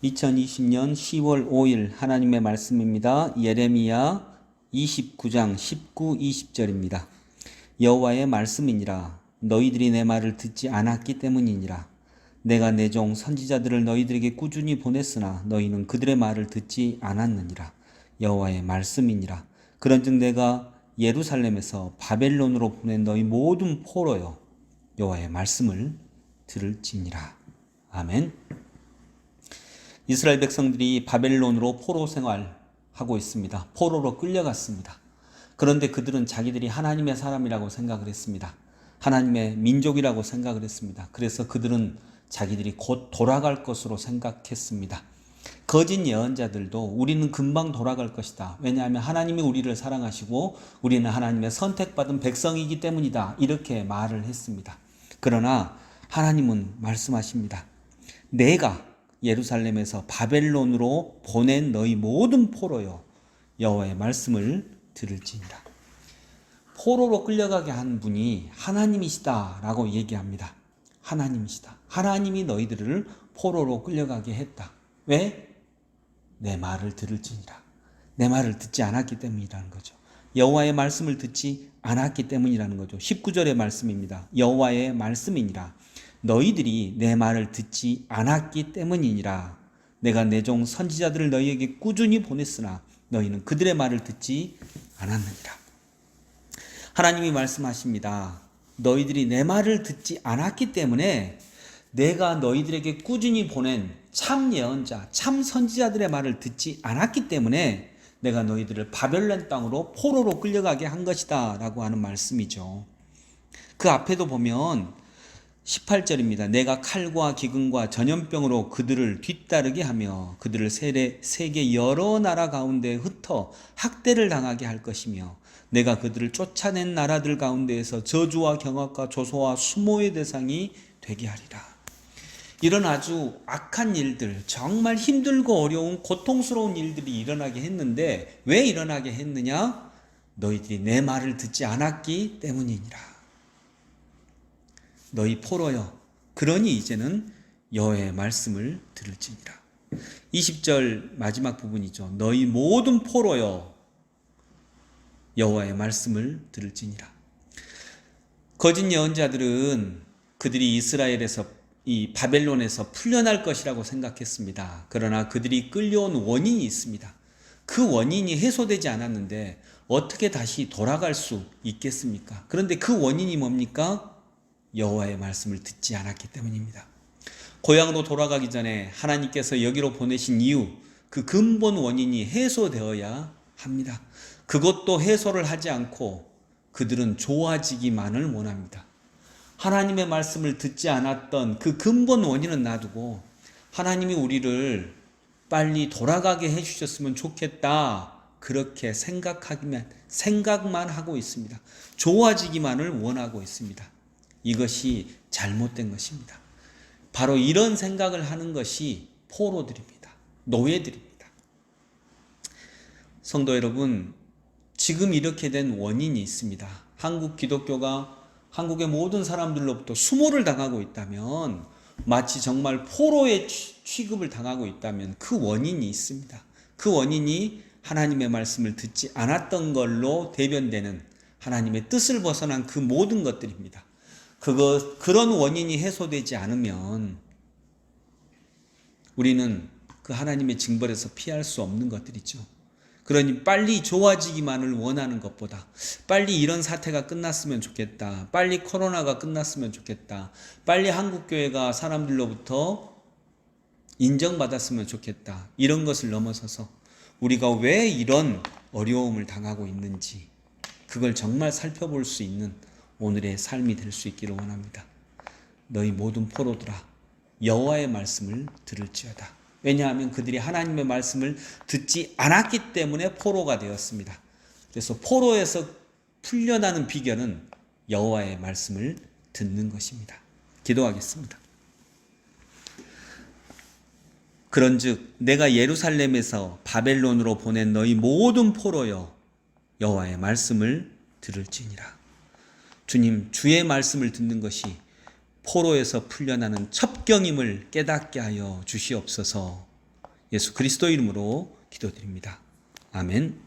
2020년 10월 5일 하나님의 말씀입니다. 예레미야 29장 19, 20절입니다. 여호와의 말씀이니라. 너희들이 내 말을 듣지 않았기 때문이니라. 내가 내 종 선지자들을 너희들에게 꾸준히 보냈으나 너희는 그들의 말을 듣지 않았느니라. 여호와의 말씀이니라. 그런즉 내가 예루살렘에서 바벨론으로 보낸 너희 모든 포로여 여호와의 말씀을 들을지니라. 아멘. 이스라엘 백성들이 바벨론으로 포로 생활하고 있습니다. 포로로 끌려갔습니다. 그런데 그들은 자기들이 하나님의 사람이라고 생각을 했습니다. 하나님의 민족이라고 생각을 했습니다. 그래서 그들은 자기들이 곧 돌아갈 것으로 생각했습니다. 거짓 예언자들도 우리는 금방 돌아갈 것이다. 왜냐하면 하나님이 우리를 사랑하시고 우리는 하나님의 선택받은 백성이기 때문이다. 이렇게 말을 했습니다. 그러나 하나님은 말씀하십니다. 내가 예루살렘에서 바벨론으로 보낸 너희 모든 포로여 여호와의 말씀을 들을지니라. 포로로 끌려가게 한 분이 하나님이시다라고 얘기합니다. 하나님이시다. 하나님이 너희들을 포로로 끌려가게 했다. 왜? 내 말을 들을지니라. 내 말을 듣지 않았기 때문이라는 거죠. 여호와의 말씀을 듣지 않았기 때문이라는 거죠. 19절의 말씀입니다. 여호와의 말씀이니라. 너희들이 내 말을 듣지 않았기 때문이니라. 내가 내 종 선지자들을 너희에게 꾸준히 보냈으나 너희는 그들의 말을 듣지 않았느니라. 하나님이 말씀하십니다. 너희들이 내 말을 듣지 않았기 때문에 내가 너희들에게 꾸준히 보낸 참 예언자, 참 선지자들의 말을 듣지 않았기 때문에 내가 너희들을 바벨론 땅으로 포로로 끌려가게 한 것이다 라고 하는 말씀이죠. 그 앞에도 보면 18절입니다. 내가 칼과 기근과 전염병으로 그들을 뒤따르게 하며 그들을 세계 여러 나라 가운데 흩어 학대를 당하게 할 것이며 내가 그들을 쫓아낸 나라들 가운데에서 저주와 경악과 조소와 수모의 대상이 되게 하리라. 이런 아주 악한 일들, 정말 힘들고 어려운 고통스러운 일들이 일어나게 했는데 왜 일어나게 했느냐? 너희들이 내 말을 듣지 않았기 때문이니라. 너희 포로여, 그러니 이제는 여호와의 말씀을 들을지니라. 20절 마지막 부분이죠. 너희 모든 포로여 여호와의 말씀을 들을지니라. 거짓 예언자들은 그들이 이스라엘에서 이 바벨론에서 풀려날 것이라고 생각했습니다. 그러나 그들이 끌려온 원인이 있습니다. 그 원인이 해소되지 않았는데 어떻게 다시 돌아갈 수 있겠습니까? 그런데 그 원인이 뭡니까? 여호와의 말씀을 듣지 않았기 때문입니다. 고향으로 돌아가기 전에 하나님께서 여기로 보내신 이유, 그 근본 원인이 해소되어야 합니다. 그것도 해소를 하지 않고 그들은 좋아지기만을 원합니다. 하나님의 말씀을 듣지 않았던 그 근본 원인은 놔두고 하나님이 우리를 빨리 돌아가게 해주셨으면 좋겠다, 그렇게 생각만 하고 있습니다. 좋아지기만을 원하고 있습니다. 이것이 잘못된 것입니다. 바로 이런 생각을 하는 것이 포로들입니다. 노예들입니다. 성도 여러분, 지금 이렇게 된 원인이 있습니다. 한국 기독교가 한국의 모든 사람들로부터 수모를 당하고 있다면, 마치 정말 포로의 취급을 당하고 있다면 그 원인이 있습니다. 그 원인이 하나님의 말씀을 듣지 않았던 걸로 대변되는 하나님의 뜻을 벗어난 그 모든 것들입니다. 그런 원인이 해소되지 않으면 우리는 그 하나님의 징벌에서 피할 수 없는 것들이죠. 그러니 빨리 좋아지기만을 원하는 것보다 빨리 이런 사태가 끝났으면 좋겠다. 빨리 코로나가 끝났으면 좋겠다. 빨리 한국교회가 사람들로부터 인정받았으면 좋겠다. 이런 것을 넘어서서 우리가 왜 이런 어려움을 당하고 있는지 그걸 정말 살펴볼 수 있는 오늘의 삶이 될 수 있기를 원합니다. 너희 모든 포로들아 여호와의 말씀을 들을지어다. 왜냐하면 그들이 하나님의 말씀을 듣지 않았기 때문에 포로가 되었습니다. 그래서 포로에서 풀려나는 비결은 여호와의 말씀을 듣는 것입니다. 기도하겠습니다. 그런즉 내가 예루살렘에서 바벨론으로 보낸 너희 모든 포로여 여호와의 말씀을 들을지니라. 주님, 주의 말씀을 듣는 것이 포로에서 풀려나는 첩경임을 깨닫게 하여 주시옵소서. 예수 그리스도 이름으로 기도드립니다. 아멘.